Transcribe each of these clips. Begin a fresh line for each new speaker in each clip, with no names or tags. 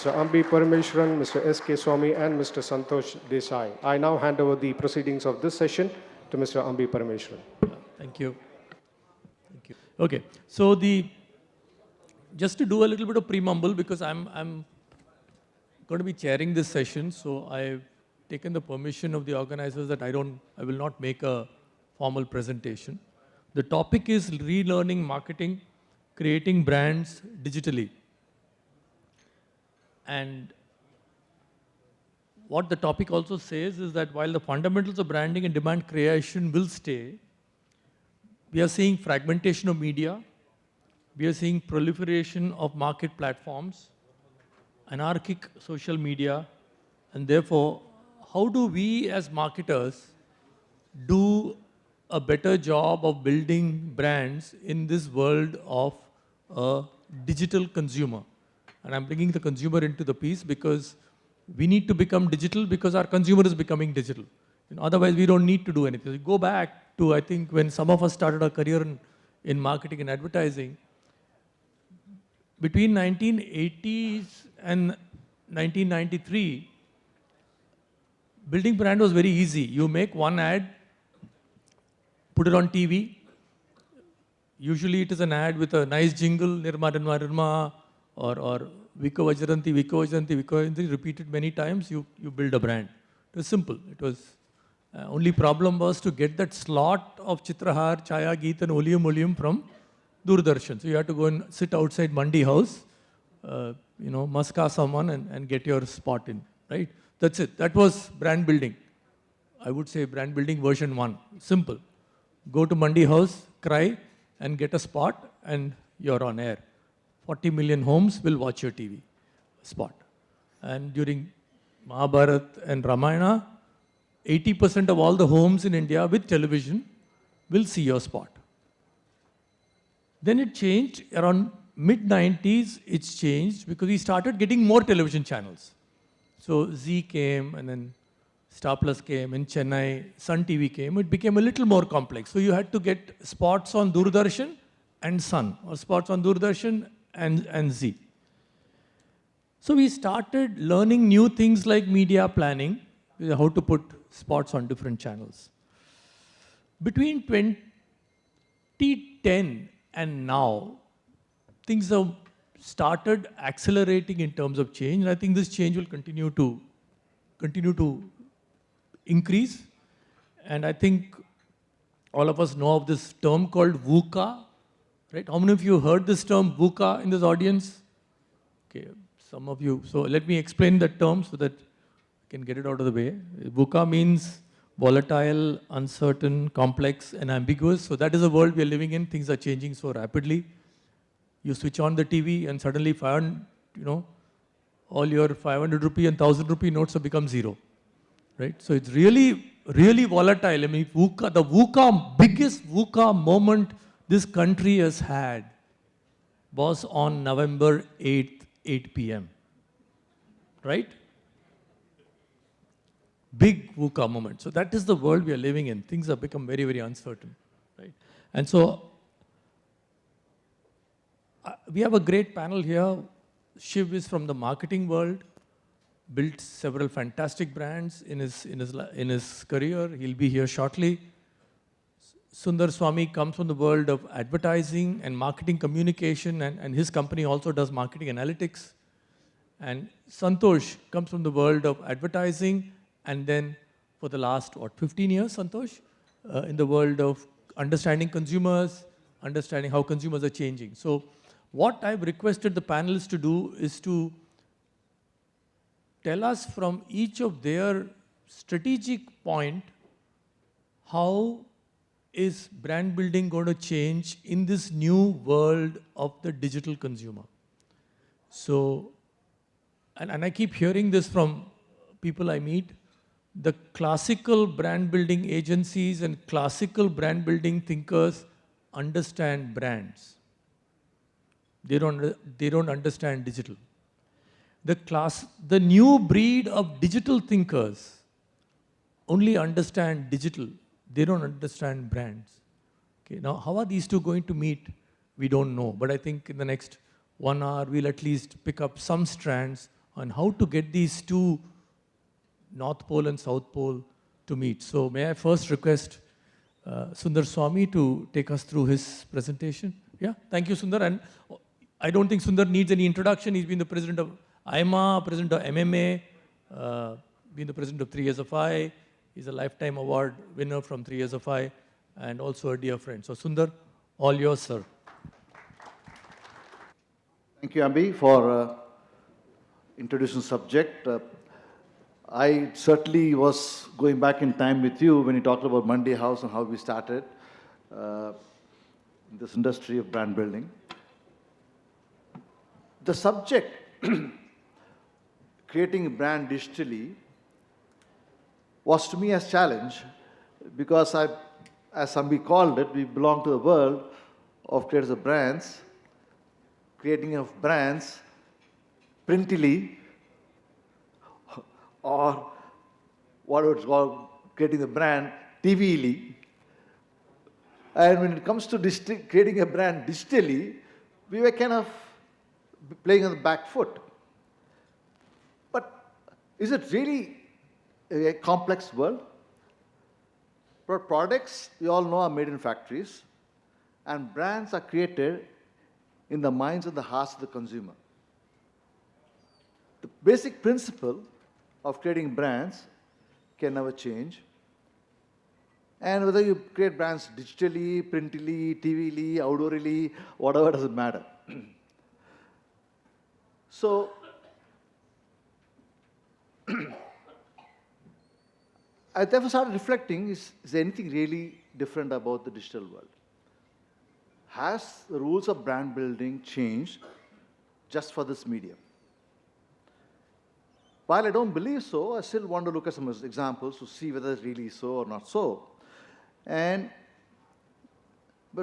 Mr. Ambi Parameshwaran, Mr. S.K. Swami, and Mr. Santosh Desai. I now hand over the proceedings of this session to Mr. Ambi Parameshwaran.
Thank you. Thank you. Okay, so just to do a little bit of preamble, because I'm going to be chairing this session, so I've taken the permission of the organizers that I will not make a formal presentation. The topic is relearning marketing, creating brands digitally. And what the topic also says is that while the fundamentals of branding and demand creation will stay, we are seeing fragmentation of media, we are seeing proliferation of market platforms, anarchic social media, and therefore, how do we as marketers do a better job of building brands in this world of a digital consumer? And I'm bringing the consumer into the piece because we need to become digital because our consumer is becoming digital. Otherwise, we don't need to do anything. Go back to, I think, when some of us started our career in marketing and advertising, between 1980s and 1993, building brand was very easy. You make one ad, put it on TV. Usually it is an ad with a nice jingle, Nirma, Nirma, Nirma, or Viko Vajranti, Viko Vajranti, Viko Vajranti, repeated many times, you build a brand. It was simple. It was only problem was to get that slot of Chitrahar, Chaya, Geet and Olium from Doordarshan. So you had to go and sit outside Mandi house, muska someone and get your spot in, right? That's it. That was brand building. I would say brand building version 1. Simple. Go to Mandi house, cry and get a spot and you're on air. 40 million homes will watch your TV spot. And during Mahabharat and Ramayana, 80% of all the homes in India with television will see your spot. Then it changed. Around mid-90s, it's changed because we started getting more television channels. So Z came and then Star Plus came, in Chennai, Sun TV came. It became a little more complex. So you had to get spots on Doordarshan and Sun, or spots on Doordarshan and Z. So we started learning new things like media planning, how to put spots on different channels. Between 2010 and now, things have started accelerating in terms of change, and I think this change will continue to increase. And I think all of us know of this term called VUCA, right? How many of you heard this term VUCA in this audience? Okay, some of you. So let me explain that term so that I can get it out of the way. VUCA means volatile, uncertain, complex, and ambiguous. So that is the world we are living in. Things are changing so rapidly. You switch on the TV and suddenly all your 500 rupee and 1000 rupee notes have become zero, right? So it's really, really volatile. I mean, the biggest VUCA moment this country has had was on November 8th, 8 p.m., right? Big VUCA moment. So that is the world we are living in. Things have become very, very uncertain, right? And so we have a great panel here. Shiv is from the marketing world, built several fantastic brands in his career. He'll be here shortly. Sundar Swami comes from the world of advertising and marketing communication, and his company also does marketing analytics. And Santosh comes from the world of advertising, and then for the last, 15 years, Santosh, in the world of understanding consumers, understanding how consumers are changing. So what I've requested the panelists to do is to tell us from each of their strategic point, how is brand building going to change in this new world of the digital consumer? So, and I keep hearing this from people I meet, the classical brand building agencies and classical brand building thinkers understand brands. They don't understand digital. The new breed of digital thinkers only understand digital. They don't understand brands. Okay, now how are these two going to meet? We don't know. But I think in the next 1 hour, we'll at least pick up some strands on how to get these two, North Pole and South Pole, to meet. So may I first request Sundar Swami to take us through his presentation? Yeah, thank you, Sundar. And I don't think Sundar needs any introduction. He's been the president of IMA, president of MMA, been the president of 3 Years of I. He's a lifetime award winner from 3 Years of I, and also a dear friend. So Sundar, all yours, sir.
Thank you, Ambi, for introducing the subject. I certainly was going back in time with you when you talked about Monday House and how we started in this industry of brand building. The subject, creating a brand digitally, was to me a challenge because as Ambi called it, we belong to the world of creators of brands, creating of brands printily, or what it's called, creating the brand TVly. And when it comes to creating a brand digitally, we were kind of playing on the back foot. But is it really a complex world? Products, we all know, are made in factories, and brands are created in the minds and the hearts of the consumer. The basic principle of creating brands can never change. And whether you create brands digitally, printily, TVly, outdoorly, whatever, doesn't matter. So, I therefore started reflecting, is there anything really different about the digital world? Has the rules of brand building changed just for this medium? While I don't believe so, I still want to look at some examples to see whether it's really so or not so. But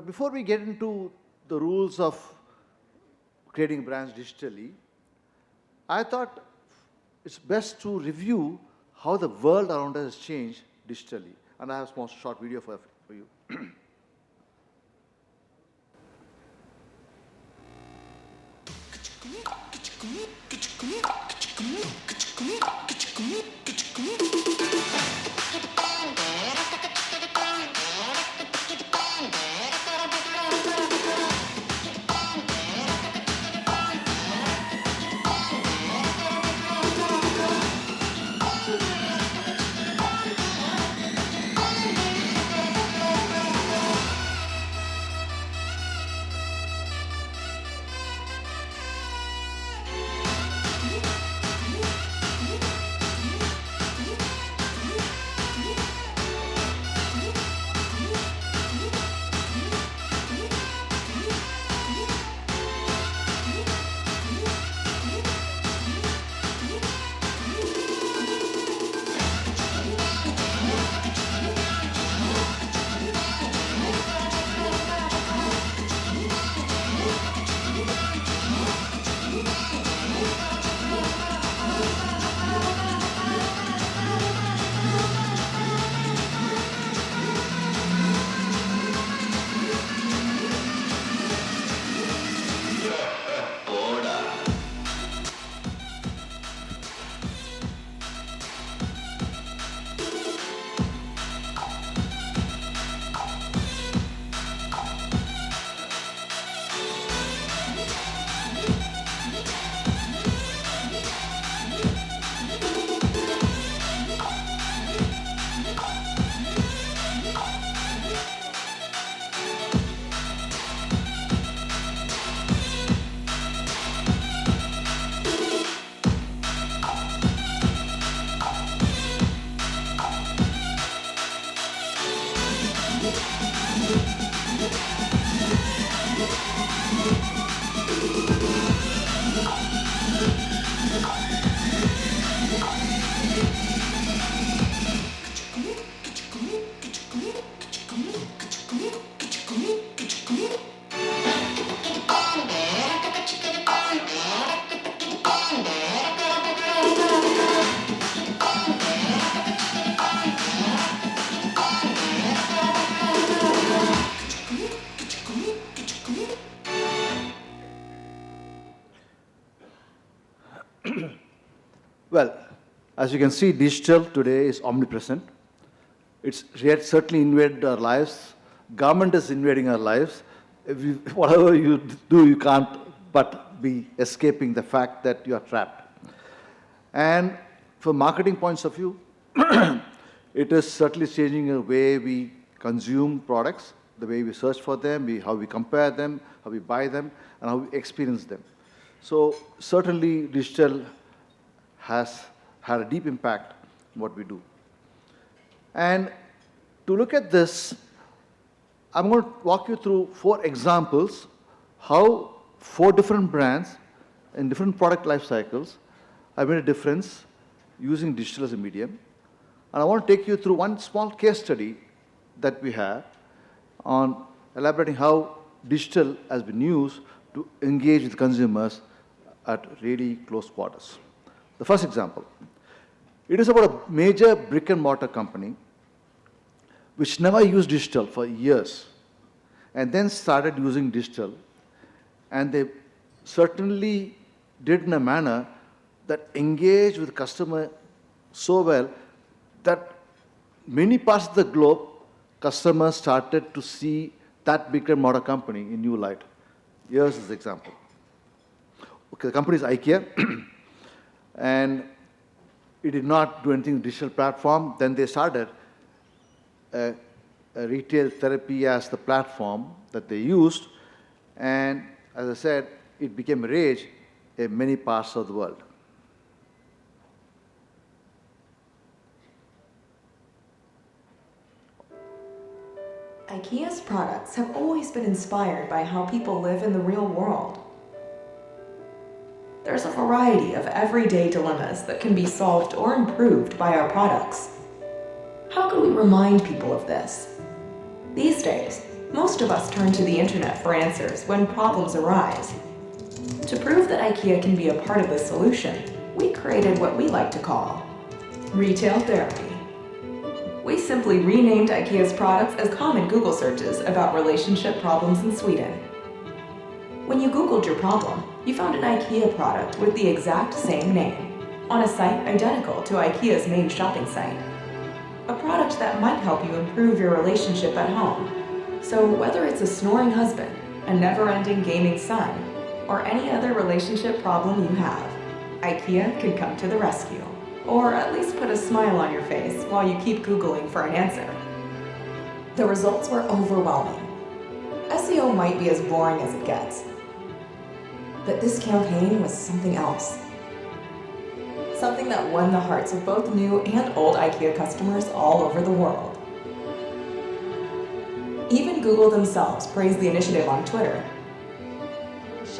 before we get into the rules of creating brands digitally, I thought it's best to review how the world around us has changed digitally. And I have a small short video for you. Well, as you can see, digital today is omnipresent. It's certainly invaded our lives. Government is invading our lives. Whatever you do, you can't but be escaping the fact that you are trapped. And from marketing points of view, it is certainly changing the way we consume products, the way we search for them, how we compare them, how we buy them, and how we experience them. So certainly digital has had a deep impact on what we do. And to look at this, I'm going to walk you through 4 examples how 4 different brands in different product life cycles have made a difference using digital as a medium. And I want to take you through one small case study that we have on elaborating how digital has been used to engage with consumers at really close quarters. The first example, it is about a major brick and mortar company which never used digital for years and then started using digital, and they certainly did in a manner that engaged with the customer so well that many parts of the globe, customers started to see that brick and mortar company in new light. Here's this example. Okay, the company is IKEA, and it did not do anything with digital platform. Then they started a retail therapy as the platform that they used, and as I said, it became a rage in many parts of the world.
IKEA's products have always been inspired by how people live in the real world. There's a variety of everyday dilemmas that can be solved or improved by our products. How can we remind people of this? These days, most of us turn to the internet for answers when problems arise. To prove that IKEA can be a part of the solution, we created what we like to call retail therapy. We simply renamed IKEA's products as common Google searches about relationship problems in Sweden. When you Googled your problem, you found an IKEA product with the exact same name on a site identical to IKEA's main shopping site. A product that might help you improve your relationship at home. So whether it's a snoring husband, a never-ending gaming son, or any other relationship problem you have, IKEA can come to the rescue. Or at least put a smile on your face while you keep Googling for an answer. The results were overwhelming. SEO might be as boring as it gets. But this campaign was something else. Something that won the hearts of both new and old IKEA customers all over the world. Even Google themselves praised the initiative on Twitter.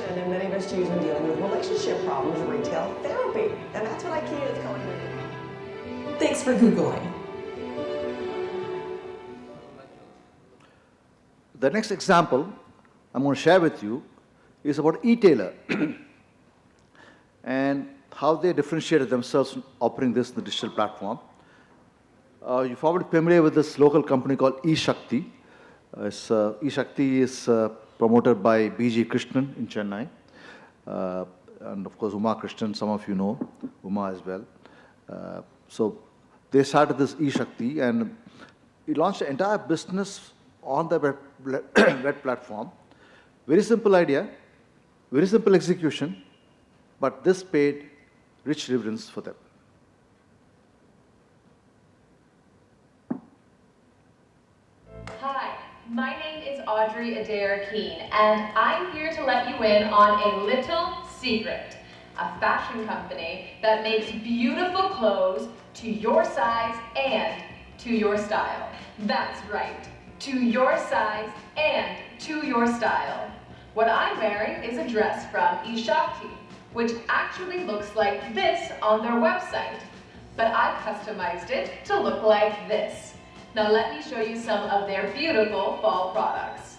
And many of us use when dealing with relationship problems, retail therapy. And that's what IKEA is calling it.
Thanks for Googling.
The next example I'm going to share with you is about e-tailer and how they differentiated themselves in operating this in the digital platform. You're probably familiar with this local company called eShakti. eShakti is promoted by B.G. Krishnan in Chennai. And of course, Uma Krishnan, some of you know Uma as well. So they started this eShakti, and it launched an entire business on the web platform. Very simple idea, very simple execution, but this paid rich dividends for them.
Hi, my name is Audrey Adair Keene, and I'm here to let you in on a little secret. A fashion company that makes beautiful clothes to your size and to your style. That's right, to your size and to your style. What I'm wearing is a dress from eShakti, which actually looks like this on their website, but I customized it to look like this. Now let me show you some of their beautiful fall products.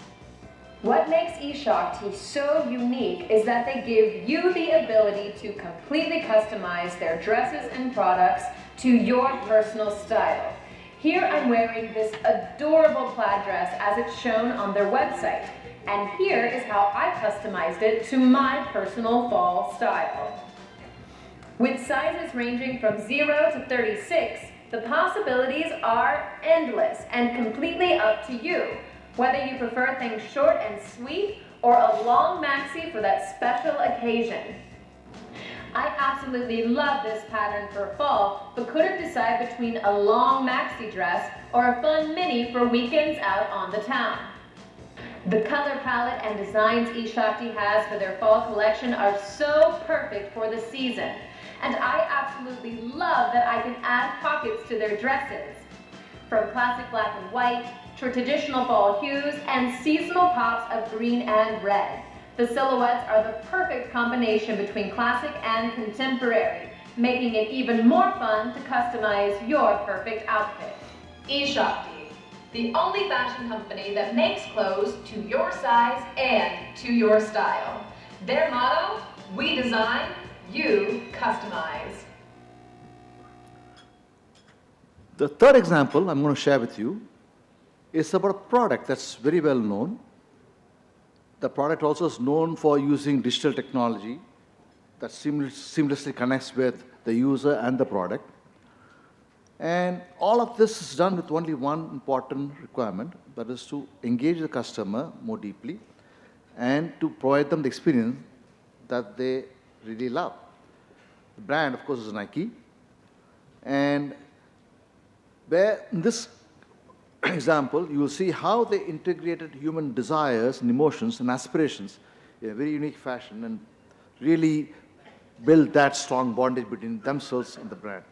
What makes eShakti so unique is that they give you the ability to completely customize their dresses and products to your personal style. Here I'm wearing this adorable plaid dress as it's shown on their website. And here is how I customized it to my personal fall style. With sizes ranging from 0 to 36, the possibilities are endless and completely up to you, whether you prefer things short and sweet or a long maxi for that special occasion. I absolutely love this pattern for fall, but couldn't decide between a long maxi dress or a fun mini for weekends out on the town. The color palette and designs eShakti has for their fall collection are so perfect for the season, and I absolutely love that I can add pockets to their dresses. From classic black and white to traditional fall hues and seasonal pops of green and red. The silhouettes are the perfect combination between classic and contemporary, making it even more fun to customize your perfect outfit. eShakti, the only fashion company that makes clothes to your size and to your style. Their motto, we design, you customize.
The third example I'm going to share with you is about a product that's very well known. The product also is known for using digital technology that seamlessly connects with the user and the product. And all of this is done with only one important requirement, that is to engage the customer more deeply and to provide them the experience that they really love. The brand, of course, is Nike. And where in this example, you will see how they integrated human desires and emotions and aspirations in a very unique fashion and really build that strong bondage between themselves and the brand.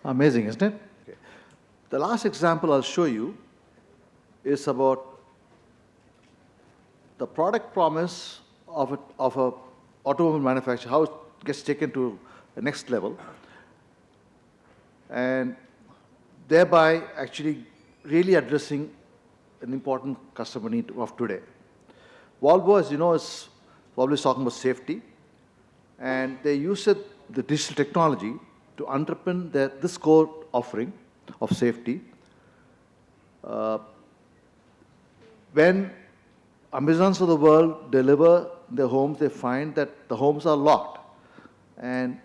Amazing, isn't it? Okay. The last example I'll show you is about the product promise of a automobile manufacturer, how it gets taken to the next level, and thereby actually really addressing an important customer need of today. Volvo, as you know, is always talking about safety, and they use the digital technology to underpin this core offering of safety. When Amazons of the world deliver their homes, they find that the homes are locked. And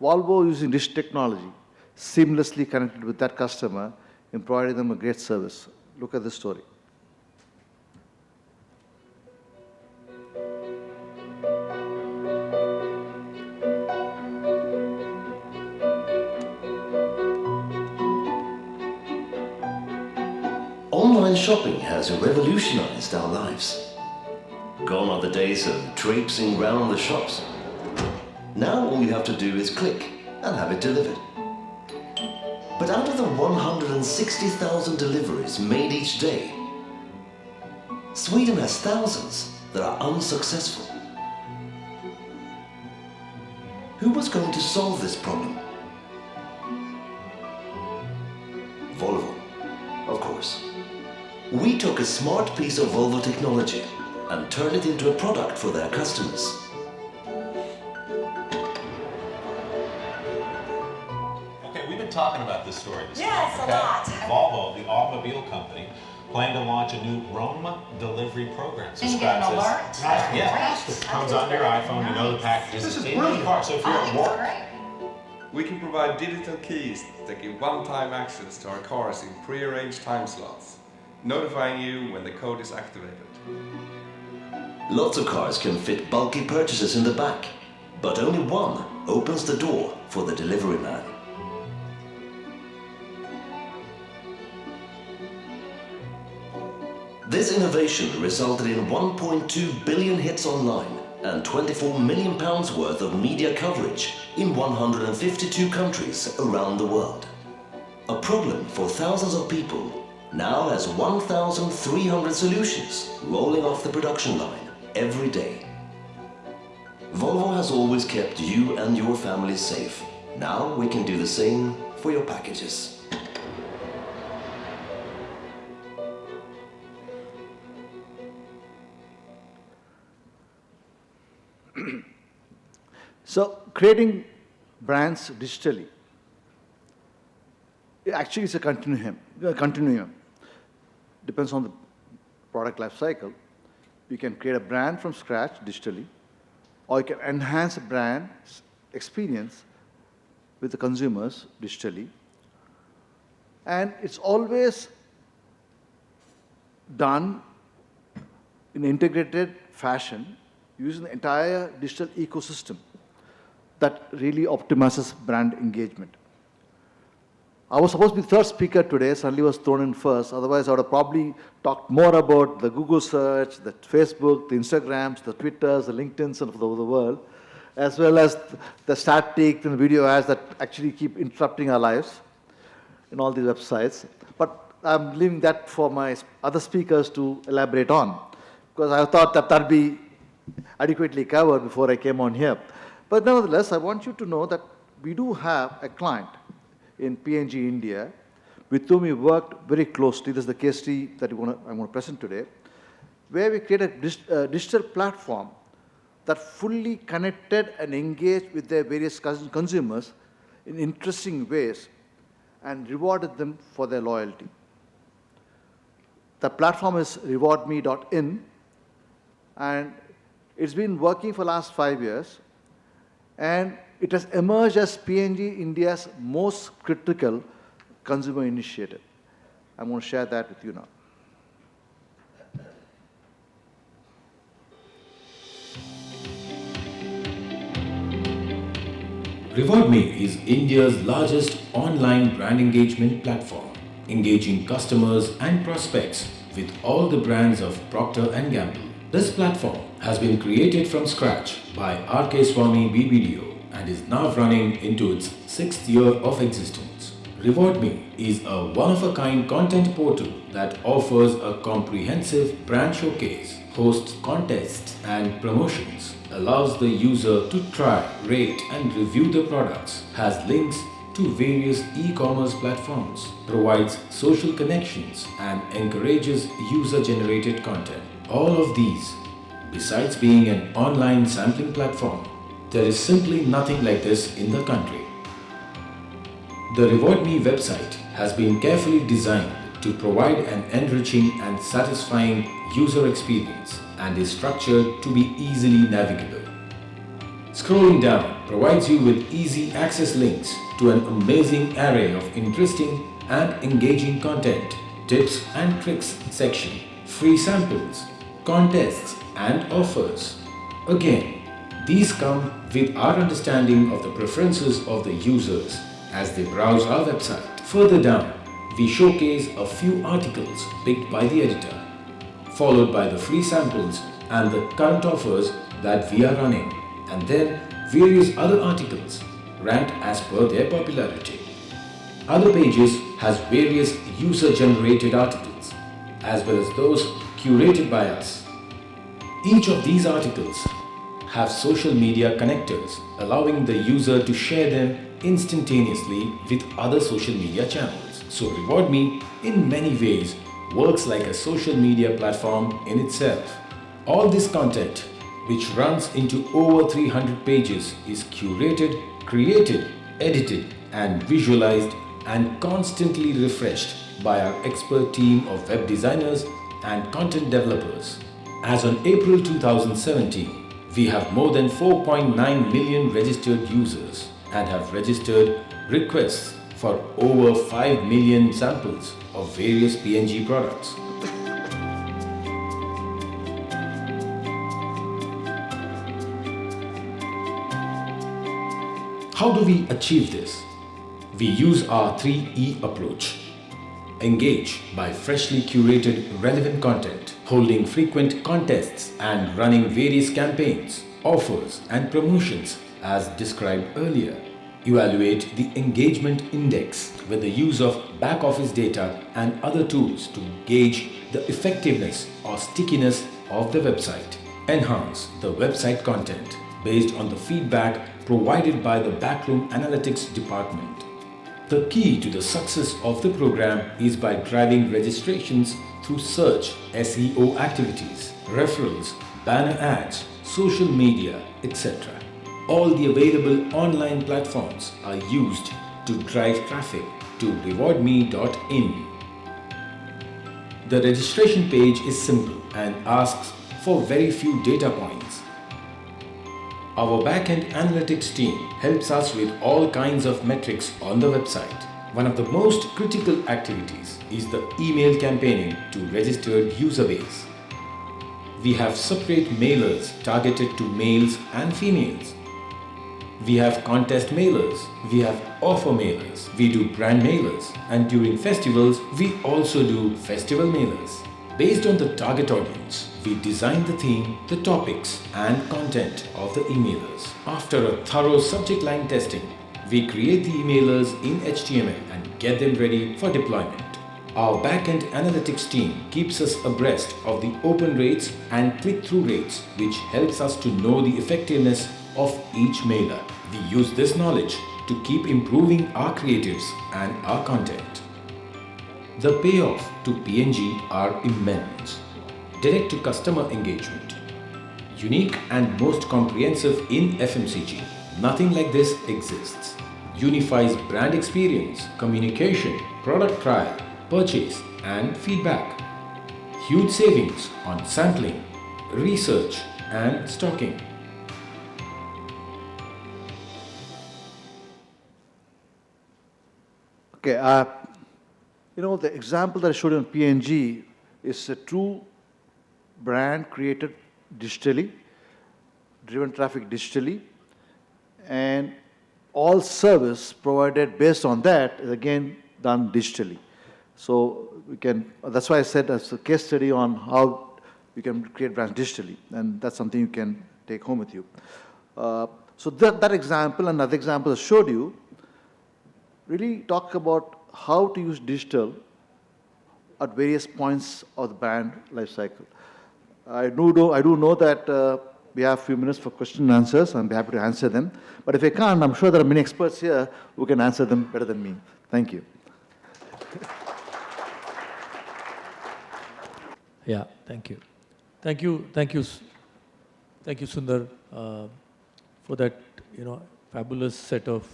Volvo, using digital technology, seamlessly connected with that customer and providing them a great service. Look at this story.
Online shopping has revolutionized our lives. Gone are the days of traipsing round the shops. Now all you have to do is click and have it delivered. But out of the 160,000 deliveries made each day, Sweden has thousands that are unsuccessful. Who was going to solve this problem? Volvo, of course. We took a smart piece of Volvo technology and turned it into a product for their customers.
Okay, we've been talking about this story this
Yes,
morning,
a
okay?
lot.
Volvo, the automobile company, plan to launch a new Rome delivery program.
And you get an alert?
Yeah,
Great.
it comes on your iPhone, you know the package is in the car. So if you're
I
at
think it's
work,
great.
We can provide digital keys that give one-time access to our cars in pre-arranged time slots, notifying you when the code is activated.
Lots of cars can fit bulky purchases in the back, but only one opens the door for the delivery man. This innovation resulted in 1.2 billion hits online and 24 million pounds worth of media coverage in 152 countries around the world. A problem for thousands of people now has 1,300 solutions rolling off the production line every day. Volvo has always kept you and your family safe. Now we can do the same for your packages.
So creating brands digitally, actually it's a continuum. Depends on the product life cycle. You can create a brand from scratch digitally, or you can enhance a brand's experience with the consumers digitally. And it's always done in an integrated fashion using the entire digital ecosystem that really optimizes brand engagement. I was supposed to be the third speaker today, suddenly was thrown in first. Otherwise, I would have probably talked more about the Google search, the Facebook, the Instagrams, the Twitters, the LinkedIns of the world, as well as the static and video ads that actually keep interrupting our lives in all these websites. But I'm leaving that for my other speakers to elaborate on, because I thought that that'd be adequately covered before I came on here. But nevertheless, I want you to know that we do have a client in PNG India with whom we worked very closely. This is the case study that I'm going to present today, where we created a digital platform that fully connected and engaged with their various consumers in interesting ways and rewarded them for their loyalty. The platform is rewardme.in, and it's been working for the last 5 years, and it has emerged as PNG India's most critical consumer initiative. I'm going to share that with you now.
RewardMe is India's largest online brand engagement platform, engaging customers and prospects with all the brands of Procter & Gamble. This platform has been created from scratch by R.K. Swamy BBDO and is now running into its 6th year of existence. RewardMe is a one-of-a-kind content portal that offers a comprehensive brand showcase, hosts contests and promotions, allows the user to try, rate and review the products, has links to various e-commerce platforms, provides social connections and encourages user-generated content. All of these, besides being an online sampling platform, there is simply nothing like this in the country. The RewardMe website has been carefully designed to provide an enriching and satisfying user experience and is structured to be easily navigable. Scrolling down provides you with easy access links to an amazing array of interesting and engaging content, tips and tricks section, free samples, contests and offers. Again, these come with our understanding of the preferences of the users as they browse our website. Further down, we showcase a few articles picked by the editor, followed by the free samples and the current offers that we are running, and then various other articles ranked as per their popularity. Other pages has various user-generated articles, as well as those curated by us. Each of these articles have social media connectors, allowing the user to share them instantaneously with other social media channels. So Reward Me, in many ways, works like a social media platform in itself. All this content, which runs into over 300 pages, is curated, created, edited, and visualized and constantly refreshed by our expert team of web designers and content developers. As on April 2017, we have more than 4.9 million registered users and have registered requests for over 5 million samples of various PNG products. How do we achieve this? We use our 3E approach. Engage by freshly curated relevant content, holding frequent contests and running various campaigns, offers and promotions as described earlier. Evaluate the engagement index with the use of back office data and other tools to gauge the effectiveness or stickiness of the website. Enhance the website content based on the feedback provided by the backroom analytics department. The key to the success of the program is by driving registrations through search, SEO activities, referrals, banner ads, social media, etc. All the available online platforms are used to drive traffic to rewardme.in. The registration page is simple and asks for very few data points. Our backend analytics team helps us with all kinds of metrics on the website. One of the most critical activities is the email campaigning to registered user base. We have separate mailers targeted to males and females. We have contest mailers, we have offer mailers, we do brand mailers, and during festivals, we also do festival mailers. Based on the target audience, we design the theme, the topics, and content of the emailers. After a thorough subject line testing, we create the emailers in HTML and get them ready for deployment. Our backend analytics team keeps us abreast of the open rates and click-through rates, which helps us to know the effectiveness of each mailer. We use this knowledge to keep improving our creatives and our content. The payoff to P&G are immense. Direct to customer engagement. Unique and most comprehensive in FMCG. Nothing like this exists. Unifies brand experience, communication, product trial, purchase and feedback. Huge savings on sampling, research and stocking.
Okay, the example that I showed you on P&G is a true brand created digitally, driven traffic digitally, and all service provided based on that is again done digitally. So that's why I said that's a case study on how you can create brands digitally, and that's something you can take home with you. So that example and other examples I showed you really talk about how to use digital at various points of the brand life cycle. I do know that we have a few minutes for question and answers. I'm happy to answer them. But if I can't, I'm sure there are many experts here who can answer them better than me. Thank you.
Yeah, thank you. Thank you, Sundar, for that, fabulous set of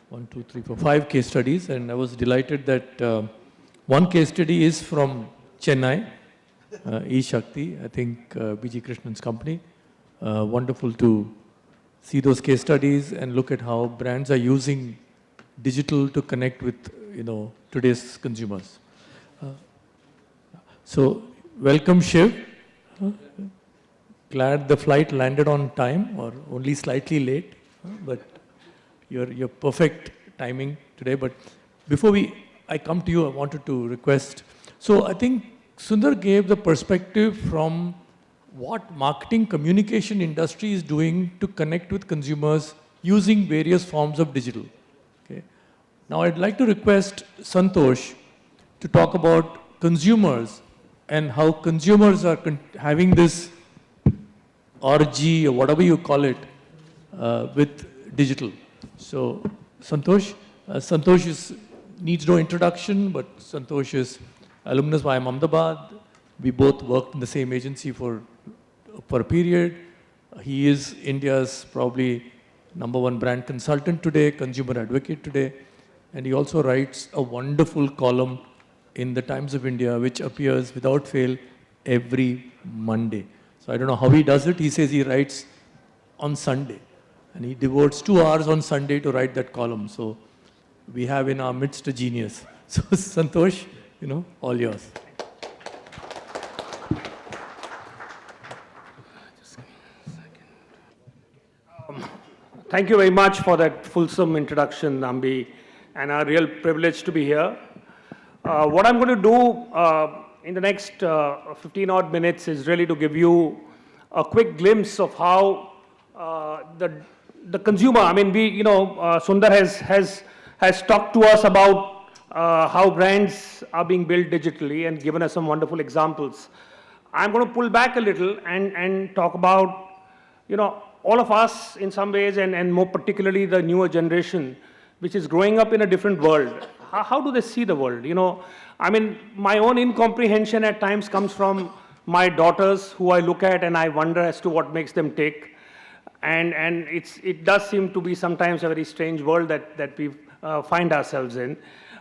1, 2, 3, 4, 5 case studies. And I was delighted that one case study is from Chennai, E-Shakti, I think B.G. Krishnan's company. Wonderful to see those case studies and look at how brands are using digital to connect with, today's consumers. So, welcome Shiv. Glad the flight landed on time or only slightly late, but your perfect timing today. But before I come to you, I wanted to request. So I think Sundar gave the perspective from what marketing communication industry is doing to connect with consumers using various forms of digital. Okay. Now I'd like to request Santosh to talk about consumers and how consumers are having this orgy or whatever you call it with digital. So Santosh needs no introduction, but Santosh is alumnus by Ahmedabad. We both worked in the same agency for a period. He is India's probably #1 brand consultant today, consumer advocate today, and he also writes a wonderful column in the Times of India, which appears without fail every Monday. So I don't know how he does it. He says he writes on Sunday, and he devotes 2 hours on Sunday to write that column. So we have in our midst a genius. So Santosh, all yours.
Thank you very much for that fulsome introduction, Ambi, and a real privilege to be here. What I'm going to do in the next 15 odd minutes is really to give you a quick glimpse of how the consumer, Sundar has talked to us about how brands are being built digitally and given us some wonderful examples. I'm going to pull back a little and talk about, all of us in some ways, and more particularly the newer generation, which is growing up in a different world. How do they see the world? My own incomprehension at times comes from my daughters, who I look at and I wonder as to what makes them tick. And it does seem to be sometimes a very strange world that we find ourselves in.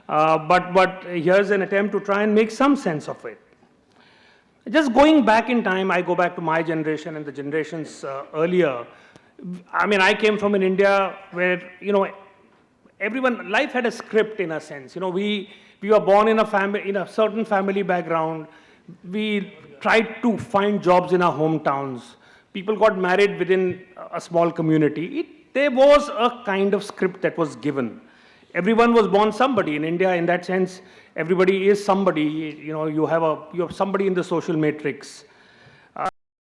But here's an attempt to try and make some sense of it. Just going back in time, I go back to my generation and the generations earlier. I came from an India where, life had a script in a sense. We were born in a certain family background. We tried to find jobs in our hometowns. People got married within a small community. There was a kind of script that was given. Everyone was born somebody. In India, in that sense, everybody is somebody. You have somebody in the social matrix.